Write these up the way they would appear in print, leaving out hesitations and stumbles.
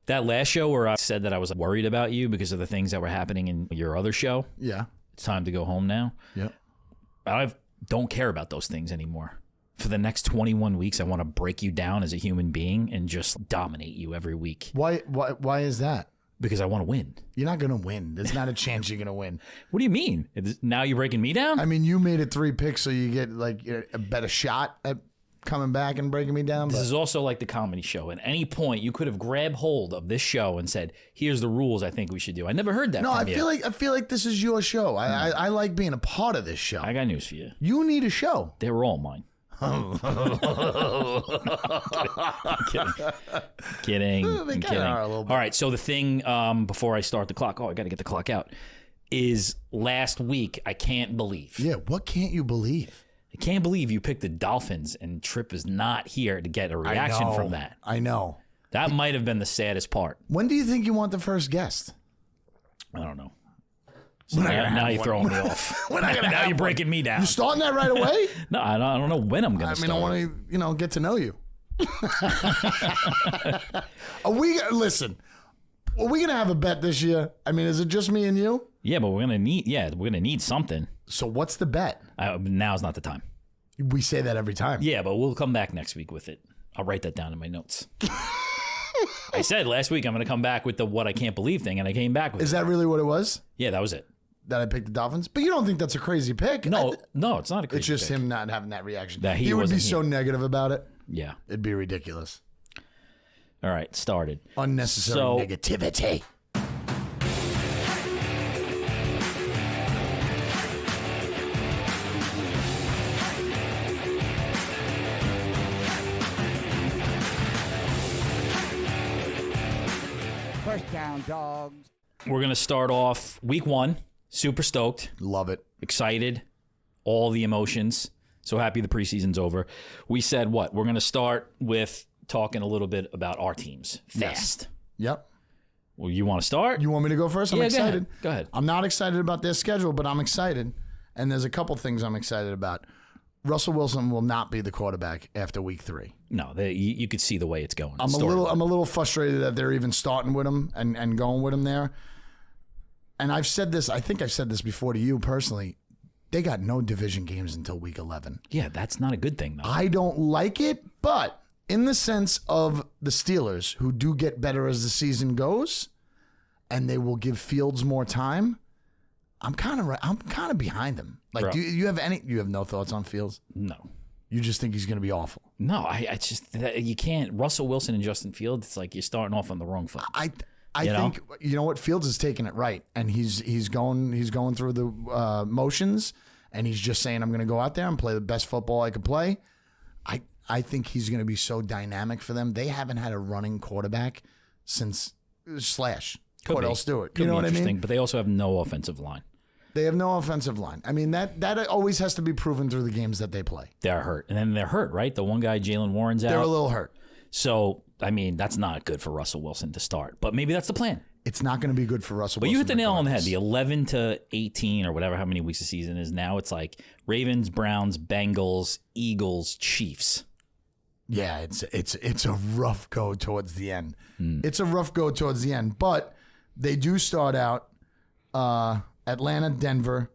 That last show where I said that I was worried about you because of the things that were happening in your other show. Yeah. It's time to go home now. Yep. I don't care about those things anymore. For the next 21 weeks, I want to break you down as a human being and just dominate you every week. Why is that? Because I want to win. You're not going to win. There's not a chance you're going to win. What do you mean? Now you're breaking me down? I mean, you made it 3 picks, so you get like a better shot at coming back and breaking me down. This is also like the comedy show. At any point, you could have grabbed hold of this show and said, "Here's the rules I think we should do." I never heard that. No, from I you. feel like this is your show. I like being a part of this show. I got news for you. You need a show. They were all mine. Kidding. They I'm kinda kidding. are a little bit. All right. So the thing before I start the clock, I got to get the clock out, is last week. I can't believe. Yeah. What can't you believe? I can't believe you picked the Dolphins and Tripp is not here to get a reaction from that. I know. That might have been the saddest part. When do you think you want the first guest? I don't know. So now you're throwing me off. Now you're breaking me down. You starting that right away? No, I don't know when I'm going to start. I want to, get to know you. Listen, are we going to have a bet this year? I mean, is it just me and you? Yeah, but we're going to need something. So what's the bet? Now's not the time. We say that every time. Yeah, but we'll come back next week with it. I'll write that down in my notes. I said last week I'm going to come back with the what I can't believe thing, and I came back with Is that really what it was? Yeah, that was it. That I picked the Dolphins? But you don't think that's a crazy pick? No, it's not a crazy It's just pick. him not having that reaction. That he would be wasn't so negative about it. Yeah. It'd be ridiculous. All right, started. Unnecessary negativity. First Down Dawgs. We're going to start off week 1, super stoked, Love it. excited, all the emotions. So happy the preseason's over. We said what? We're going to start with talking a little bit about our teams fast. Yep. Well, you want to start? You want me to go first? I'm Yeah, excited. Go ahead. I'm not excited about their schedule, but I'm excited. And there's a couple things I'm excited about. Russell Wilson will not be the quarterback after week 3. No, you could see the way it's going. I'm a little frustrated that they're even starting with him and going with him there. And I've said this, I think I've said this before to you personally. They got no division games until week 11. Yeah, that's not a good thing, though. I don't like it, but in the sense of the Steelers, who do get better as the season goes, and they will give Fields more time, I'm kind of behind them. Like, Bro. do you have no thoughts on Fields? No. You just think he's going to be awful? No, I just, you can't. Russell Wilson and Justin Fields, it's like you're starting off on the wrong foot. I think you know what, Fields is taking it right, and he's going through the motions, and he's just saying, I'm going to go out there and play the best football I can play. I think he's going to be so dynamic for them. They haven't had a running quarterback since Cordell Stewart. Could You know be what I interesting, mean? but they also have no offensive line. They have no offensive line. I mean, that always has to be proven through the games that they play. They're hurt. And then they're hurt, right? The one guy, Jalen Warren's out. They're a little hurt. So, I mean, that's not good for Russell Wilson to start. But maybe that's the plan. It's not going to be good for Russell But Wilson. you hit the nail on the head. regardless. The 11 to 18 or whatever, how many weeks the season is now, it's like Ravens, Browns, Bengals, Eagles, Chiefs. Yeah, it's a rough go towards the end. It's a rough go towards the end. But they do start out Atlanta, Denver,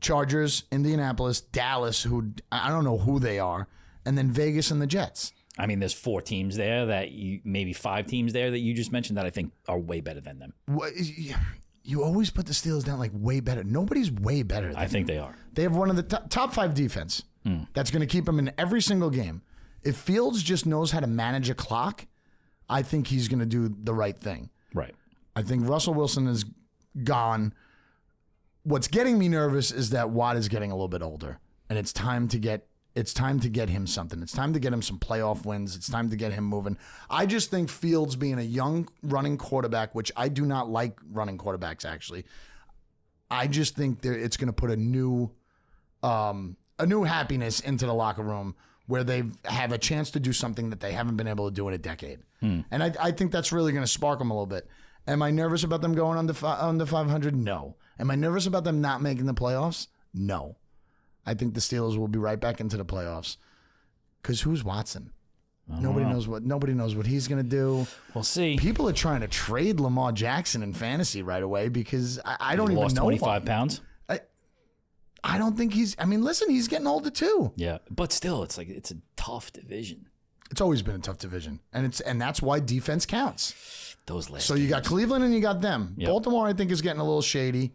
Chargers, Indianapolis, Dallas, who I don't know who they are, and then Vegas and the Jets. I mean, there's 4 teams there maybe 5 teams there that you just mentioned that I think are way better than them. You always put the Steelers down like way better. Nobody's way better than I think they are. They have one of the top 5 defense that's going to keep them in every single game. If Fields just knows how to manage a clock, I think he's going to do the right thing. Right. I think Russell Wilson is gone. What's getting me nervous is that Watt is getting a little bit older, and it's time to get him something. It's time to get him some playoff wins. It's time to get him moving. I just think Fields being a young running quarterback, which I do not like running quarterbacks actually. I just think it's going to put a new happiness into the locker room where they have a chance to do something that they haven't been able to do in a decade. And I think that's really going to spark them a little bit. Am I nervous about them going under 500? No. Am I nervous about them not making the playoffs? No. I think the Steelers will be right back into the playoffs. Because who's Watson? Nobody knows what he's going to do. We'll see. People are trying to trade Lamar Jackson in fantasy right away because I don't even lost know. 25 pounds. I don't think he's. I mean, listen, he's getting older too. Yeah, but still, it's a tough division. It's always been a tough division, and that's why defense counts. Those last. So you got Cleveland and you got them. Yep. Baltimore, I think, is getting a little shady,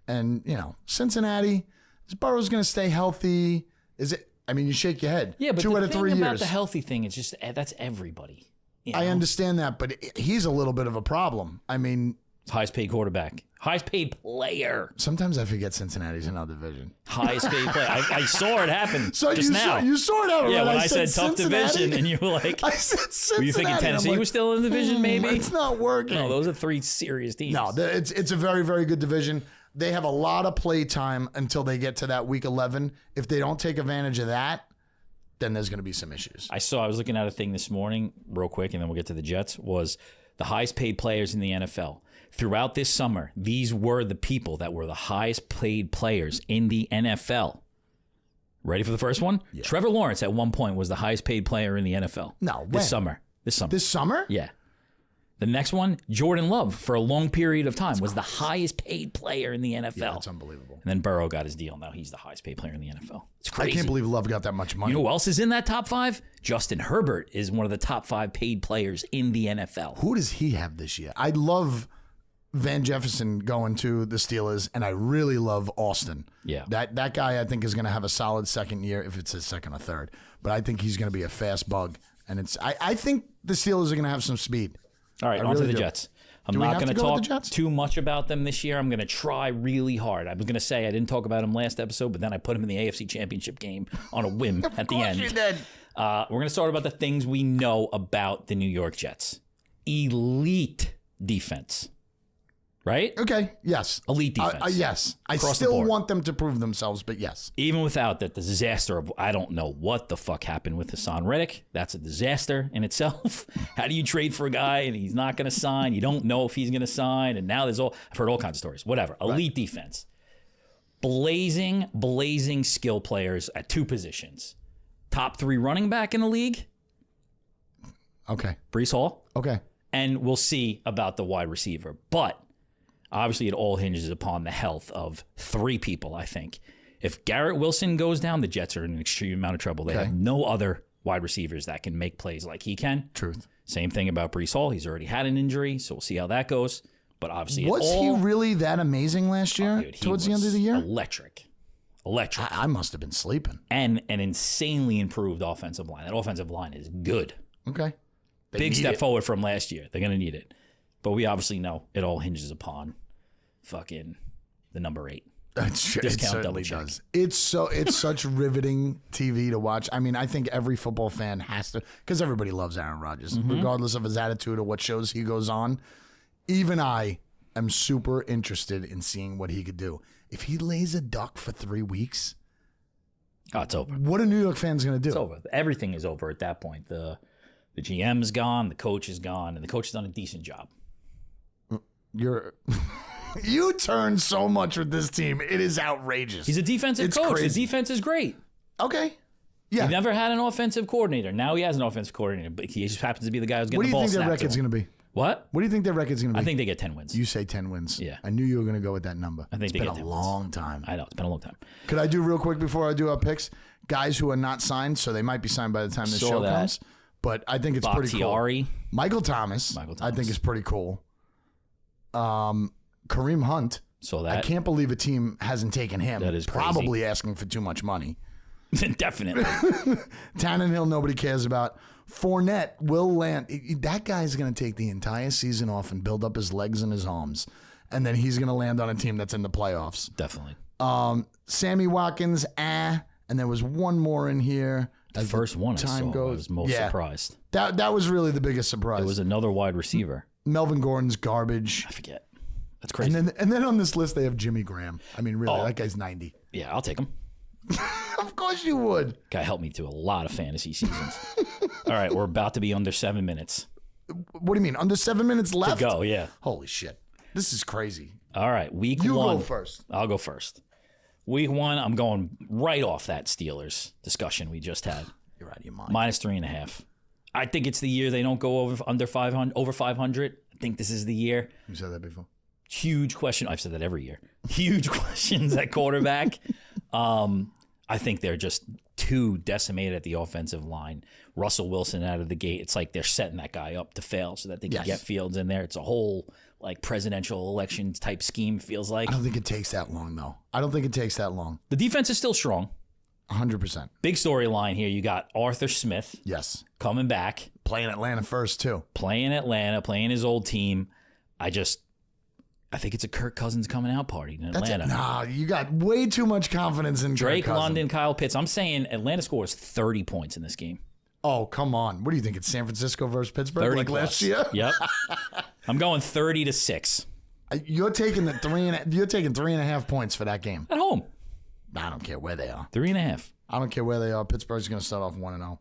and Cincinnati. Is Burrow's going to stay healthy? Is it? I mean, you shake your head. Yeah, but 2 out of 3 thing about years. the healthy thing, it's just that's everybody. I understand that, but he's a little bit of a problem. I mean, Highest paid quarterback, highest paid player, sometimes I forget Cincinnati's in our division. highest paid player. I saw it happen So just now. you saw it happen. Yeah, right? when I said tough Cincinnati. division, and you were like, I said Cincinnati. were you thinking Tennessee I'm like, was still in the division? Maybe it's not working. No, those are 3 serious teams. No, it's a very, very good division. They have a lot of play time until they get to that week 11. If they don't take advantage of that, then there's going to be some issues. I was looking at a thing this morning, real quick, and then we'll get to the Jets. Was the highest paid players in the NFL throughout this summer? These were the people that were the highest paid players in the NFL. Ready for the first one? Yeah. Trevor Lawrence at one point was the highest paid player in the NFL. No, when? This summer. This summer? Yeah. The next one, Jordan Love, for a long period of time, was the highest paid player in the NFL. Yeah, that's unbelievable. And then Burrow got his deal. Now he's the highest paid player in the NFL. It's crazy. I can't believe Love got that much money. You know who else is in that top 5? Justin Herbert is one of the top 5 paid players in the NFL. Who does he have this year? I love Van Jefferson going to the Steelers, and I really love Austin. Yeah. That guy, I think, is going to have a solid second year, if it's his second or third. But I think he's going to be a fast bug. And I think the Steelers are going to have some speed. All right, on to the Jets. I'm not going to talk too much about them this year. I'm going to try really hard. I was going to say I didn't talk about them last episode, but then I put them in the AFC Championship game on a whim at the end. You did. We're going to start about the things we know about the New York Jets. Elite defense. Right? Okay, yes. Elite defense. Yes. I Across the still board. want them to prove themselves, but yes. Even without that disaster of, I don't know what the fuck happened with Hassan Reddick. That's a disaster in itself. How do you trade for a guy and he's not going to sign? You don't know if he's going to sign. And now I've heard all kinds of stories. Whatever. Elite defense. Blazing skill players at 2 positions. Top 3 running back in the league. Okay. Breece Hall. Okay. And we'll see about the wide receiver. But obviously, it all hinges upon the health of 3 people, I think. If Garrett Wilson goes down, the Jets are in an extreme amount of trouble. They have no other wide receivers that can make plays like he can. Truth. Same thing about Breece Hall. He's already had an injury, so we'll see how that goes. But obviously, was he really that amazing last year? Dude, towards the end of the year? Electric. I must have been sleeping. And an insanely improved offensive line. That offensive line is good. Okay. Big step forward from last year. They're going to need it. But we obviously know it all hinges upon fucking the number 8. It certainly does. It's such riveting TV to watch. I mean, I think every football fan has to, because everybody loves Aaron Rodgers, regardless of his attitude or what shows he goes on. Even I am super interested in seeing what he could do. If he lays a duck for 3 weeks, oh, it's over. What are New York fans going to do? It's over. Everything is over at that point. The GM's gone, the coach is gone, and the coach has done a decent job. You turn so much with this team. It is outrageous. He's a defensive coach. Crazy. The defense is great. Okay. Yeah. He never had an offensive coordinator. Now he has an offensive coordinator, but he just happens to be the guy who's getting the ball What do you think snapped their record's to him. going to be? What? What do you think their record's going to be? I think they get 10 wins. You say 10 wins. Yeah. I knew you were going to go with that number. I think it's they been get 10 a wins. long time. I know. It's been a long time. Could I do real quick before I do our picks? Guys who are not signed, so they might be signed by the time this show comes. But I think it's pretty cool. Michael Thomas, I think is pretty cool. Kareem Hunt. So that I can't believe a team hasn't taken him. That is crazy. Probably asking for too much money. Definitely. Tannehill, nobody cares about. Fournette will land. That guy's going to take the entire season off and build up his legs and his arms. And then he's going to land on a team that's in the playoffs. Definitely. Sammy Watkins, and there was one more in here. The first one I saw, I was most surprised. That was really the biggest surprise. It was another wide receiver. Melvin Gordon's garbage. I forget. That's crazy. And then on this list, they have Jimmy Graham. I mean, really, that guy's 90. Yeah, I'll take him. Of course you would. Guy helped me through a lot of fantasy seasons. All right, we're about to be under 7 minutes. What do you mean? Under 7 minutes left? To go, yeah. Holy shit. This is crazy. All right, week 1. You go first. I'll go first. Week 1, I'm going right off that Steelers discussion we just had. You're out of your mind. -3.5. I think it's the year they don't go over 500. I think this is the year. You said that before. Huge question. I've said that every year. Huge questions at quarterback. I think they're just too decimated at the offensive line. Russell Wilson out of the gate. It's like they're setting that guy up to fail so that they can get Fields in there. It's a whole like presidential election type scheme, feels like. I don't think it takes that long, though. I don't think it takes that long. The defense is still strong. 100%. Big storyline here. You got Arthur Smith. Yes. Coming back. Playing Atlanta first, too. Playing Atlanta, playing his old team. I think it's a Kirk Cousins coming out party in Atlanta. Nah, you got way too much confidence in Drake Kirk Cousins. London, Kyle Pitts. I'm saying Atlanta scores 30 points in this game. Oh, come on. What do you think? It's San Francisco versus Pittsburgh 30 like plus. last year? Yep. I'm going 30-6. You're taking you're taking 3.5 points for that game. At home. I don't care where they are. 3.5. I don't care where they are. Pittsburgh's going to start off 1-0.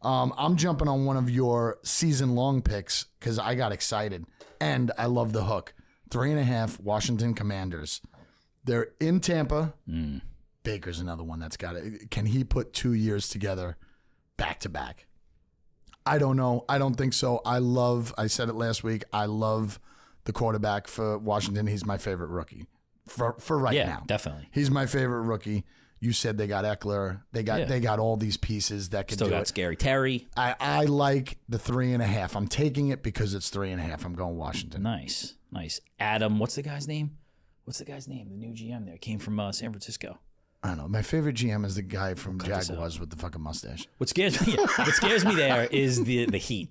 I'm jumping on one of your season-long picks because I got excited, and I love the hook. 3.5 Washington Commanders. They're in Tampa. Baker's another one that's got it. Can he put 2 years together back-to-back? I don't know. I don't think so. I said it last week, I love the quarterback for Washington. He's my favorite rookie for right now. Yeah, definitely. He's my favorite rookie. You said they got Eckler. They got all these pieces that could Still do got it. Scary Terry. I like the 3.5. I'm taking it because it's 3.5. I'm going Washington. Nice. Adam, what's the guy's name? The new GM there. Came from San Francisco. I don't know. My favorite GM is the guy from Jaguars with the fucking mustache. What scares me there is the heat.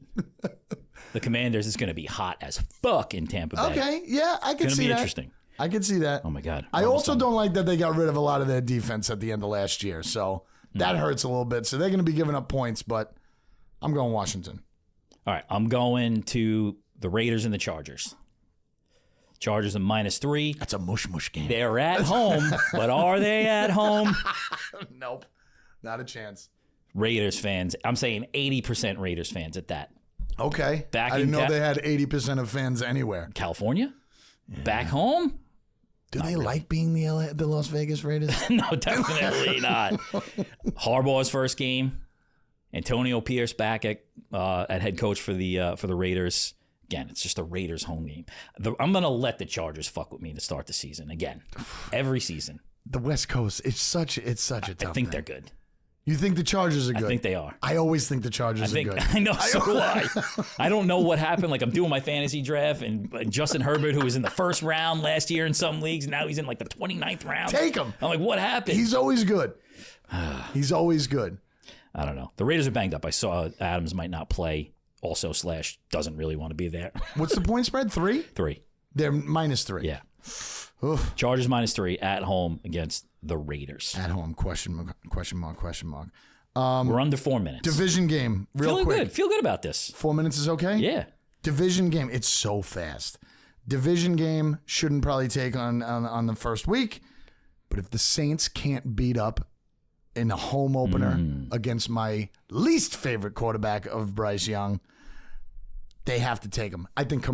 The Commanders is going to be hot as fuck in Tampa Bay. Okay, yeah, I can see that. It's going to be interesting. I can see that. Oh my God. I also don't like that they got rid of a lot of their defense at the end of last year. So that hurts a little bit. So they're going to be giving up points, but I'm going Washington. All right. I'm going to the Raiders and the Chargers. Chargers are -3. That's a mush game. They're at home, but are they at home? Nope. Not a chance. Raiders fans. I'm saying 80% Raiders fans at that. Okay. I didn't know they had 80% of fans anywhere. California? Yeah. Back home? Do they like being the Las Vegas Raiders? No, definitely not. Harbaugh's first game. Antonio Pierce back at head coach for the Raiders. Again, it's just a Raiders home game. I'm going to let the Chargers fuck with me to start the season. Again, every season. The West Coast, it's such a tough I think thing. they're good. You think the Chargers are good? I think they are. I always think the Chargers are good. I know, so do I. I don't know what happened. Like, I'm doing my fantasy draft, and Justin Herbert, who was in the first round last year in some leagues, now he's in like the 29th round. Take him. I'm like, what happened? He's always good. He's always good. I don't know. The Raiders are banged up. I saw Adams might not play. Also / doesn't really want to be there. What's the point spread? 3? 3. They're -3. Yeah. Chargers -3 at home against the Raiders. At home, question mark. We're under 4 minutes. Division game, real quick. Feel good about this. 4 minutes is okay? Yeah. Division game, it's so fast. Division game shouldn't probably take on the first week, but if the Saints can't beat up in the home opener against my least favorite quarterback of Bryce Young, they have to take him. I think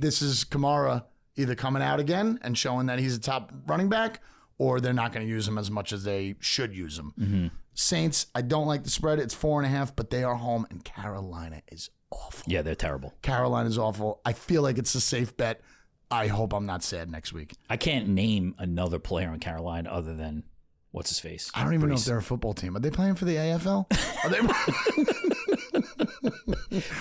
this is Kamara either coming out again and showing that he's a top running back, or they're not going to use him as much as they should use him. Mm-hmm. Saints, I don't like the spread. It's 4.5, but they are home, and Carolina is awful. Yeah, they're terrible. Carolina's awful. I feel like it's a safe bet. I hope I'm not sad next week. I can't name another player in Carolina other than what's his face. I don't even know if they're a football team. Are they playing for the AFL? Are they?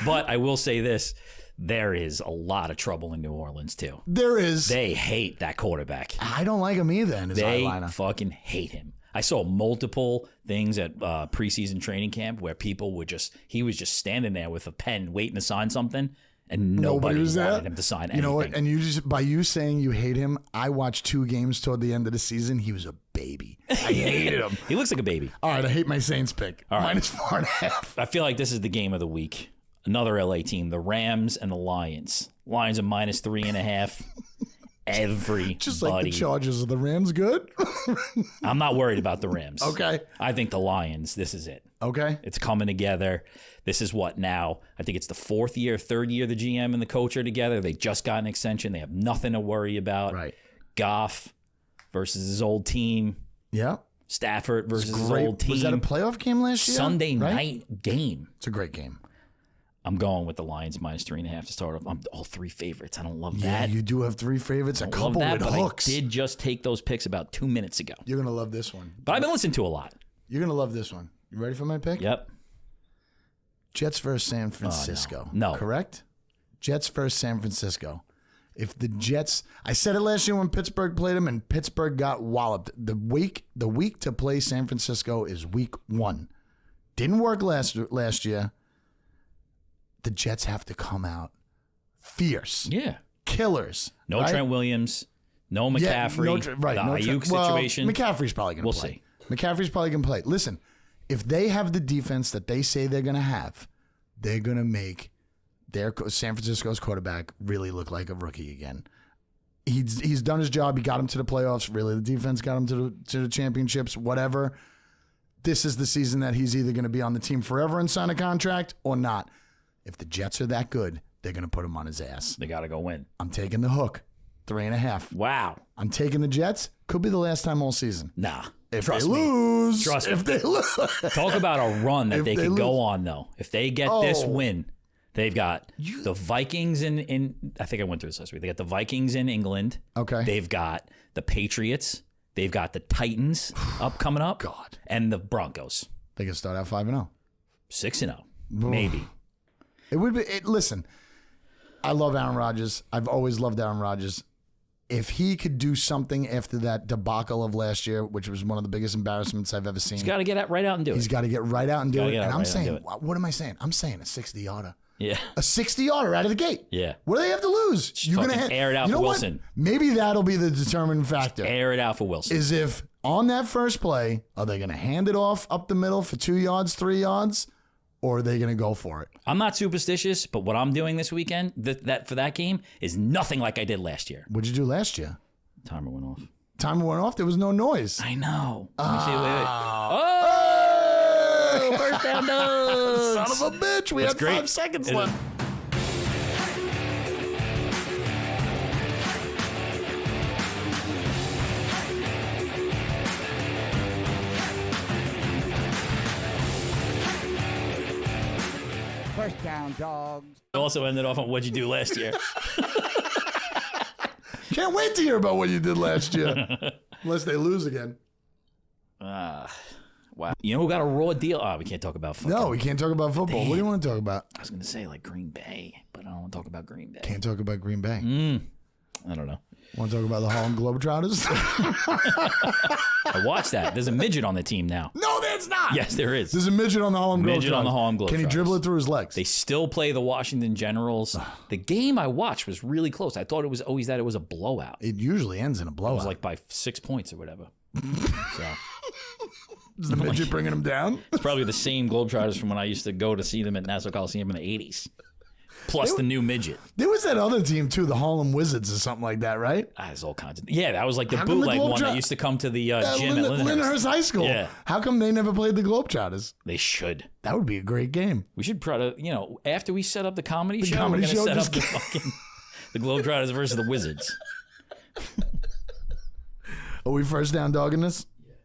But I will say this. There is a lot of trouble in New Orleans, too. There is. They hate that quarterback. I don't like him either in his They eyeliner. fucking hate him. I saw multiple things at preseason training camp where people he was just standing there with a pen waiting to sign something, and nobody wanted him to sign anything. You know what? And by you saying you hate him, I watched 2 games toward the end of the season. He was a baby. I hated him. He looks like a baby. All right, I hate my Saints pick. All right. -4.5. I feel like this is the game of the week. Another LA team, the Rams and the Lions. Lions are -3.5. Everybody. Just like the Chargers. Are the Rams good? I'm not worried about the Rams. Okay. I think the Lions, this is it. Okay. It's coming together. This is what now? I think it's the 3rd year the GM and the coach are together. They just got an extension. They have nothing to worry about. Right. Goff versus his old team. Yeah. Stafford versus his old team. Was that a playoff game last year? Sunday night game. It's a great game. I'm going with the Lions -3.5 to start off. I'm all 3 favorites. I don't love Yeah, that. you do have 3 favorites. A I couple love that, with but hooks. I did just take those picks about 2 minutes ago. You're gonna love this one. But I've been listening to a lot. You're gonna love this one. You ready for my pick? Yep. Jets versus San Francisco. No. Correct? Jets versus San Francisco. If the Jets, I said it last year when Pittsburgh played them, and Pittsburgh got walloped. The week to play San Francisco is week 1. Didn't work last year. The Jets have to come out fierce. Yeah. Killers. No right? Trent Williams. No McCaffrey. The Ayuk situation. McCaffrey's probably going to play. McCaffrey's probably going to play. Listen, if they have the defense that they say they're going to have, they're going to make their San Francisco's quarterback really look like a rookie again. He's done his job. He got him to the playoffs. Really, the defense got him to the championships, whatever. This is the season that he's either going to be on the team forever and sign a contract or not. If the Jets are that good, they're going to put him on his ass. They got to go win. I'm taking the hook. 3.5. Wow. I'm taking the Jets. Could be the last time all season. Nah. If Trust they me. lose. Trust me. If they lose. Talk about a run that If they they could go lose. on, though. If they get this win, they've got the Vikings in I think I went through this last week. They got the Vikings in England. Okay. They've got the Patriots. They've got the Titans coming up. God. And the Broncos. They can start out 5-0. 6-0. Maybe. It would be. Listen, I love Aaron Rodgers. I've always loved Aaron Rodgers. If he could do something after that debacle of last year, which was one of the biggest embarrassments I've ever seen, He's got to get right out and do he's it. got to get right out and do it. And I'm right out and saying, do it. what am I saying? I'm saying a 60-yarder. Yeah. A 60-yarder out of the gate. Yeah. What do they have to lose? Just fucking air it out you know for what? Wilson. Maybe that'll be the determining factor. Air it out for Wilson. Is if on that first play, are they going to hand it off up the middle for 2 yards, 3 yards, or are they going to go for it? I'm not superstitious, but what I'm doing this weekend that for that game is nothing like I did last year. What'd you do last year? Timer went off. Timer went off. There was no noise. I know. Let me see. Wait. Oh! First down, Dawgs. Son of a bitch. We That's had great. 5 seconds It left. First Down Dawgs. Also ended off on what'd you do last year. Can't wait to hear about what you did last year. Unless they lose again. Wow. You know who got a raw deal? Oh, we can't talk about fucking. No, we can't talk about football. What do you want to talk about? I was going to say like Green Bay, but I don't want to talk about Green Bay. Can't talk about Green Bay. I don't know. Want to talk about the Harlem Globetrotters? I watched that. There's a midget on the team now. No, there's not. Yes, there is. There's a midget on the Harlem Globetrotters. Midget on the Harlem Can he Globetrotters. dribble it through his legs? They still play the Washington Generals. The game I watched was really close. I thought it was always that it was a blowout. It usually ends in a It blowout. was like by 6 points or whatever. So Is the midget bringing him down? it's probably the same Globetrotters from when I used to go to see them at Nassau Coliseum in the 80s. Plus the new midget. There was that other team, too, the Harlem Wizards or something like that, right? There's all kinds of... Yeah, that was like the How come the bootleg one Globetrot- that used to come to the gym at Lyndhurst. Lyndhurst High School. Yeah. How come they never played the Globetrotters? They should. That would be a great game. We should try to, after we set up the comedy show, comedy we're going to show, set just- up the Globetrotters versus the Wizards. Are we first down dogging this?